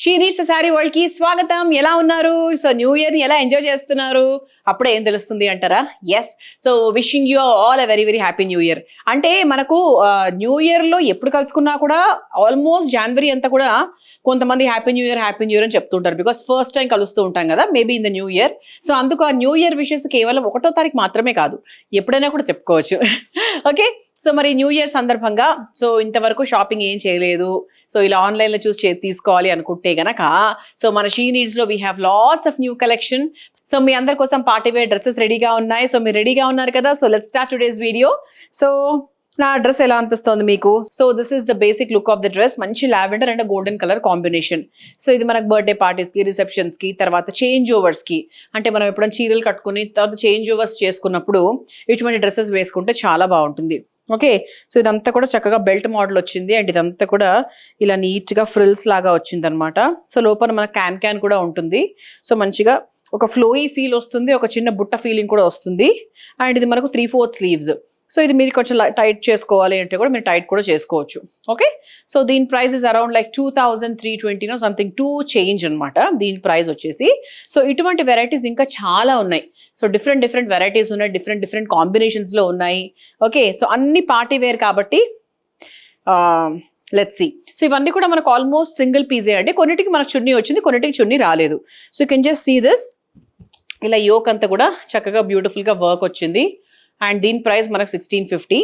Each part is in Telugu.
షీ నీడ్స్ శారీ వరల్డ్ కి స్వాగతం. ఎలా ఉన్నారు? సో న్యూ ఇయర్ ని ఎలా ఎంజాయ్ చేస్తున్నారు? అప్పుడే ఏం తెలుస్తుంది అంటారా? Yes. So wishing you all a very very happy new year. అంటే మనకు న్యూ ఇయర్ లో ఎప్పుడు కలుసుకున్నా కూడా ఆల్మోస్ట్ జనవరి అంతా కూడా కొంతమంది హ్యాపీ న్యూ ఇయర్ అని చెప్తుంటారు. బికాస్ ఫస్ట్ టైం కలుస్తూ ఉంటాం కదా, maybe in the new year. So అందుకు ఆ న్యూ ఇయర్ విషెస్ కేవలం 1వ తారీఖు మాత్రమే కాదు, ఎప్పుడైనా కూడా చెప్పుకోవచ్చు. ఓకే. సో మరి న్యూ ఇయర్ సందర్భంగా సో ఇంతవరకు షాపింగ్ ఏం చేయలేదు, సో ఇలా ఆన్లైన్లో చూసి తీసుకోవాలి అనుకుంటే గనక సో మన షీ నీడ్స్లో we have lots of new collection. So మీ అందరి కోసం పార్టీ వేర్ డ్రెస్సెస్ రెడీగా ఉన్నాయి. సో మీరు రెడీగా ఉన్నారు కదా, so let's start today's video. So నా డ్రెస్ ఎలా అనిపిస్తుంది మీకు? So this is the basic look of the dress. మంచి lavender and golden colour combination. So ఇది మనకు బర్త్డే పార్టీస్కి, రిసెప్షన్స్కి, తర్వాత చేంజ్ ఓవర్స్కి, అంటే మనం ఎప్పుడైనా చీరలు కట్టుకుని తర్వాత చేంజ్ ఓవర్స్ చేసుకున్నప్పుడు ఇటువంటి డ్రెస్సెస్ వేసుకుంటే చాలా బాగుంటుంది. ఓకే. సో ఇదంతా కూడా చక్కగా బెల్ట్ మోడల్ వచ్చింది అండ్ ఇదంతా కూడా ఇలా నీట్గా ఫ్రిల్స్ లాగా వచ్చింది అనమాట. సో లోపల మన క్యాన్ కూడా ఉంటుంది. సో మంచిగా ఒక ఫ్లోయీ ఫీల్ వస్తుంది, ఒక చిన్న బుట్ట ఫీలింగ్ కూడా వస్తుంది. అండ్ ఇది మనకు 3/4 స్లీవ్స్. సో ఇది మీరు కొంచెం టైట్ చేసుకోవాలి అంటే కూడా మీరు టైట్ కూడా చేసుకోవచ్చు. ఓకే. సో దీని price is around like 2320 something 2 change అనమాట దీని ప్రైస్ వచ్చేసి. సో ఇటువంటి వెరైటీస్ ఇంకా చాలా ఉన్నాయి. సో డిఫరెంట్ వెరైటీస్ ఉన్నాయి, డిఫరెంట్ కాంబినేషన్స్లో ఉన్నాయి. ఓకే. సో అన్ని పార్టీ వేర్ కాబట్టి లెట్స్ సీ. సో ఇవన్నీ కూడా మనకు ఆల్మోస్ట్ సింగిల్ పీసే అండి. కొన్నిటికి మనకు చున్నీ వచ్చింది, కొన్నిటికి చున్నీ రాలేదు. So you can just see this. ఇలా యోక్ అంతా కూడా చక్కగా బ్యూటిఫుల్గా వర్క్ వచ్చింది. అండ్ దీని ప్రైస్ మనకు 1650.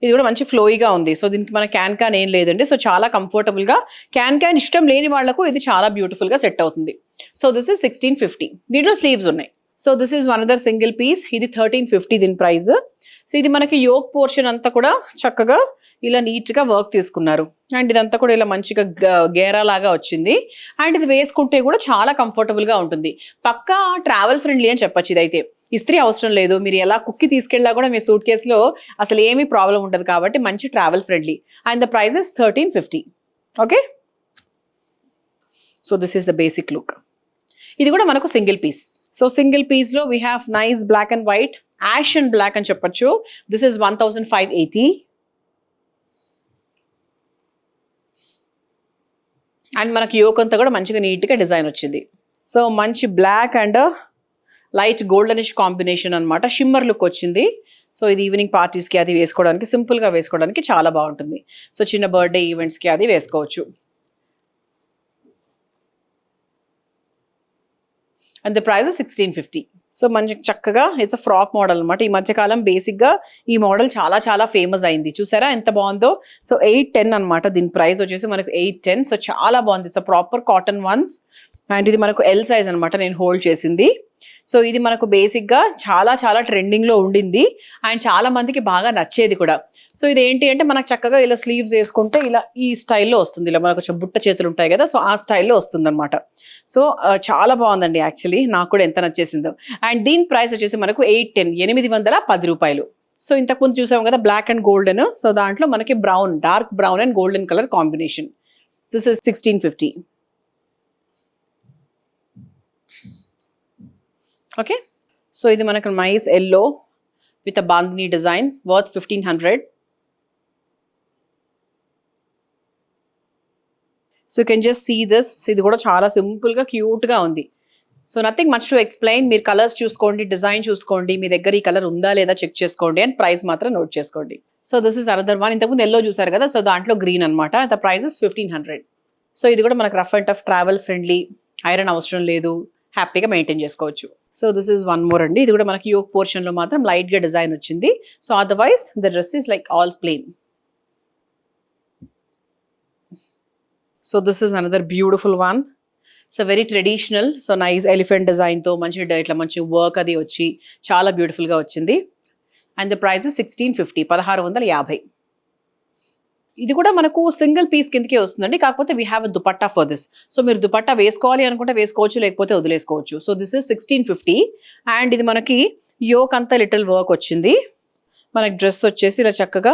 ఇది కూడా మంచి ఫ్లోయిగా ఉంది. సో దీనికి మన క్యాన్ ఏం లేదండి. సో చాలా కంఫర్టబుల్గా క్యాన్ ఇష్టం లేని వాళ్లకు ఇది చాలా బ్యూటిఫుల్గా సెట్ అవుతుంది. So this is 1650. దీంట్లో స్లీవ్స్ ఉన్నాయి. So this is one other single piece. ఇది 1350 దీని ప్రైస్. సో ఇది మనకి యోక్ పోర్షన్ అంతా కూడా చక్కగా ఇలా నీట్గా వర్క్ తీసుకున్నారు. అండ్ ఇదంతా కూడా ఇలా మంచిగా గేరా లాగా వచ్చింది. అండ్ ఇది వేసుకుంటే కూడా చాలా కంఫర్టబుల్గా ఉంటుంది. పక్కా ట్రావెల్ ఫ్రెండ్లీ అని చెప్పచ్చు. ఇదైతే ఇస్త్రీ అవసరం లేదు. మీరు ఎలా కుక్కి తీసుకెళ్ళా కూడా మీ సూట్ కేసులో అసలు ఏమీ ప్రాబ్లం ఉండదు కాబట్టి మంచి travel friendly. And the price is 1350. Okay. So this is the basic look. ఇది కూడా మనకు సింగిల్ పీస్. సో సింగిల్ పీస్లో we have nice black and white, ash and black అని చెప్పచ్చు. This is 1580. అండ్ మనకి యోక్ అంతా కూడా మంచిగా నీట్గా డిజైన్ వచ్చింది. సో మంచి black and light goldenish combination అనమాట. షిమ్మర్ లుక్ వచ్చింది. సో ఇది ఈవినింగ్ పార్టీస్కి అది వేసుకోవడానికి, సింపుల్గా వేసుకోవడానికి చాలా బాగుంటుంది. సో చిన్న బర్త్డే ఈవెంట్స్కి అది వేసుకోవచ్చు. And the price 1650. సో మంచి చక్కగా ఇట్స్ అ ఫ్రాక్ మోడల్ అనమాట. ఈ మధ్యకాలం బేసిక్గా ఈ మోడల్ చాలా ఫేమస్ అయింది. చూసారా ఎంత బాగుందో. సో 810 అనమాట దీని ప్రైస్ వచ్చేసి మనకు 810. సో చాలా బాగుంది. It's a proper cotton once. And ఇది మనకు ఎల్ సైజ్ అనమాట నేను హోల్డ్ చేసింది. సో ఇది మనకు బేసిక్గా చాలా ట్రెండింగ్లో ఉండింది అండ్ చాలా మందికి బాగా నచ్చేది కూడా. సో ఇది ఏంటి అంటే మనకు చక్కగా ఇలా స్లీవ్స్ వేసుకుంటే ఇలా ఈ స్టైల్లో వస్తుంది. ఇలా మనకు కొంచెం బుట్ట చేతులు ఉంటాయి కదా, సో ఆ స్టైల్లో వస్తుంది అనమాట. సో చాలా బాగుందండి. యాక్చువల్లీ నాకు కూడా ఎంత నచ్చేసిందో. అండ్ దీని ప్రైస్ వచ్చేసి మనకు 810 రూపాయలు. సో ఇంతకుముందు చూసాం కదా బ్లాక్ అండ్ గోల్డెన్. సో దాంట్లో మనకి brown, dark brown and golden colour combination. This is 1650. Okay. So ఇది మనకు nice yellow with a bandhani design worth 1500. So you can just see this. ఇది కూడా చాలా సింపుల్గా క్యూట్గా ఉంది. So nothing much to explain. మీరు కలర్స్ చూసుకోండి, డిజైన్ చూసుకోండి, మీ దగ్గర ఈ కలర్ ఉందా లేదా చెక్ చేసుకోండి అండ్ ప్రైస్ మాత్రం నోట్ చేసుకోండి. So this is another one. ఇంతకుముందు ఎల్లో చూసారు కదా, సో దాంట్లో గ్రీన్ అనమాట. The price is 1500. సో ఇది కూడా మనకు rough and tough travel friendly, iron అవసరం లేదు, హ్యాపీగా మెయింటైన్ చేసుకోవచ్చు. So this is one more అండి. ఇది కూడా మనకి యోక్ పోర్షన్లో మాత్రం లైట్గా డిజైన్ వచ్చింది. So otherwise the dress is like all plain. So this is another beautiful one. So very traditional. So nice elephant డిజైన్తో మంచి ఇట్లా మంచి వర్క్ అది వచ్చి చాలా బ్యూటిఫుల్గా వచ్చింది. And the price 1650, 1650. ఇది కూడా మనకు సింగిల్ పీస్ కిందకే వస్తుందండి. కాకపోతే we have a dupatta for this. So మీరు దుపట్టా వేసుకోవాలి అనుకుంటే వేసుకోవచ్చు, లేకపోతే వదిలేసుకోవచ్చు. So this is 1650. అండ్ ఇది మనకి యోక్ అంతా లిటిల్ వర్క్ వచ్చింది. మనకి డ్రెస్ వచ్చేసి ఇలా చక్కగా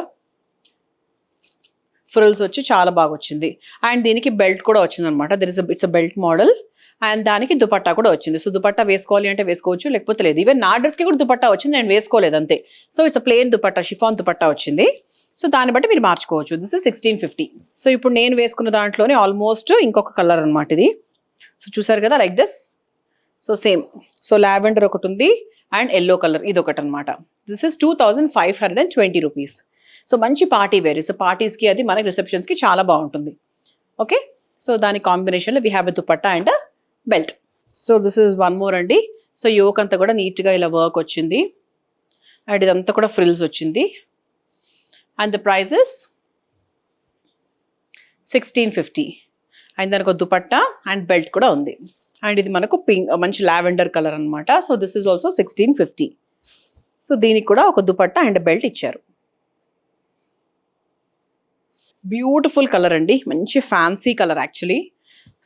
ఫ్రిల్స్ వచ్చి చాలా బాగా వచ్చింది. అండ్ దీనికి బెల్ట్ కూడా వచ్చింది అనమాట. It's a belt model. And దానికి దుపట్టా కూడా వచ్చింది. సో దుపట్టా వేసుకోవాలి అంటే వేసుకోవచ్చు, లేకపోతే లేదు. ఈవెన్ నా డ్రెస్కి కూడా దుపట్టా వచ్చింది, నేను వేసుకోలేదు అంతే. So it's plain dupatta, chiffon dupatta వచ్చింది. సో దాన్ని బట్టి మీరు మార్చుకోవచ్చు. This is 1650. సో ఇప్పుడు నేను వేసుకున్న దాంట్లోనే ఆల్మోస్ట్ ఇంకొక కలర్ అనమాట ఇది. సో చూసారు కదా, like this. So same. So lavender ఒకటి ఉంది అండ్ ఎల్లో కలర్ ఇది ఒకటి అనమాట. This is 2520 rupees. సో మంచి పార్టీ వేర్. సో పార్టీస్కి అది మనకి రిసెప్షన్స్కి చాలా బాగుంటుంది. ఓకే, సో దాని కాంబినేషన్లో we have a dupatta and belt. So this is one more అండి. సో యోక్ అంతా కూడా నీట్గా ఇలా వర్క్ వచ్చింది అండ్ ఇదంతా కూడా ఫ్రిల్స్ వచ్చింది. And the price is 1650. And దానికి ఒక దుపట్టా అండ్ బెల్ట్ కూడా ఉంది. అండ్ ఇది మనకు పింక్, మంచి లావెండర్ కలర్ అనమాట. So this is also 1650. So దీనికి కూడా ఒక దుపట్టా అండ్ బెల్ట్ ఇచ్చారు. బ్యూటిఫుల్ కలర్ అండి, మంచి ఫ్యాన్సీ కలర్ యాక్చువల్లీ.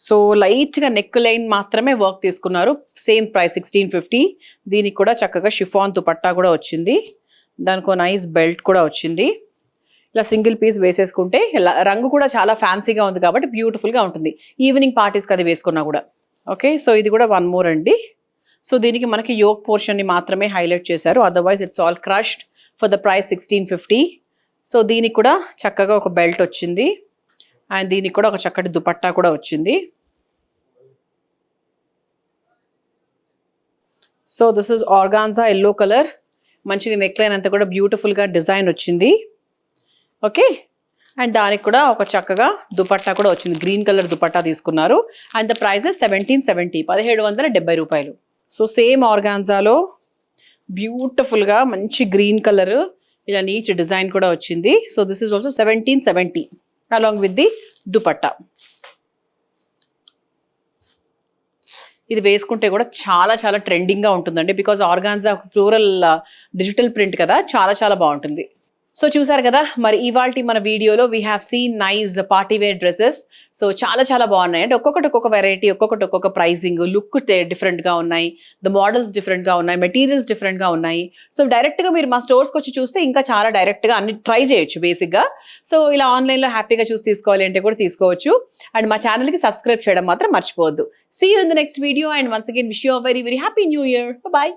సో లైట్గా నెక్ లైన్ మాత్రమే వర్క్ తీసుకున్నారు. Same price 1650. దీనికి కూడా చక్కగా షిఫాన్ దుపట్టా కూడా వచ్చింది. దానికి నైస్ బెల్ట్ కూడా వచ్చింది. ఇలా సింగిల్ పీస్ వేసేసుకుంటే రంగు కూడా చాలా ఫ్యాన్సీగా ఉంది కాబట్టి బ్యూటిఫుల్గా ఉంటుంది ఈవినింగ్ పార్టీస్కి అది వేసుకున్నా కూడా. ఓకే, సో ఇది కూడా వన్ మోర్ అండి. సో దీనికి మనకి యోక్ పోర్షన్ని మాత్రమే హైలైట్ చేశారు, otherwise it's all crushed for the price 1650. So దీనికి కూడా చక్కగా ఒక బెల్ట్ వచ్చింది అండ్ దీనికి కూడా ఒక చక్కటి దుపట్టా కూడా వచ్చింది. So this is organza yellow colour. మంచిగా నెక్ లైన్ అంతా కూడా బ్యూటిఫుల్గా డిజైన్ వచ్చింది. ఓకే, అండ్ దానికి కూడా ఒక చక్కగా దుపట్టా కూడా వచ్చింది. గ్రీన్ కలర్ దుపట్టా తీసుకున్నారు అండ్ ద ప్రైస్ 1770, 1770 రూపాయలు. సో సేమ్ ఆర్గాన్జాలో బ్యూటిఫుల్గా మంచి గ్రీన్ కలర్ ఇలా నీచ్ డిజైన్ కూడా వచ్చింది. So this is also 1770 along with the dupatta. ఇది వేసుకుంటే కూడా చాలా చాలా ట్రెండింగ్గా ఉంటుందండి, because organza floral digital print కదా, చాలా చాలా బాగుంటుంది. సో చూసారు కదా, మరి ఇవాల్టి మన వీడియోలో we have seen nice party wear dresses. So చాలా చాలా బాగున్నాయి. అంటే ఒక్కొక్కటి ఒక్కొక్క వెరైటీ, ఒక్కొక్కటి ఒక్కొక్క ప్రైజింగ్, లుక్ డిఫరెంట్గా ఉన్నాయి, ద మోడల్స్ డిఫరెంట్గా ఉన్నాయి, మెటీరియల్స్ డిఫరెంట్గా ఉన్నాయి. సో డైరెక్ట్గా మీరు మా స్టోర్స్కి వచ్చి చూస్తే ఇంకా చాలా డైరెక్ట్గా అన్ని ట్రై చేయొచ్చు బేసిక్గా. సో ఇలా ఆన్లైన్లో హ్యాపీగా చూసి తీసుకోవాలి అంటే కూడా తీసుకోవచ్చు. అండ్ మా ఛానల్కి సబ్స్క్రైబ్ చేయడం మాత్రం మర్చిపోవద్దు. See you in the next video and once again wish you a very very happy new year. Bye.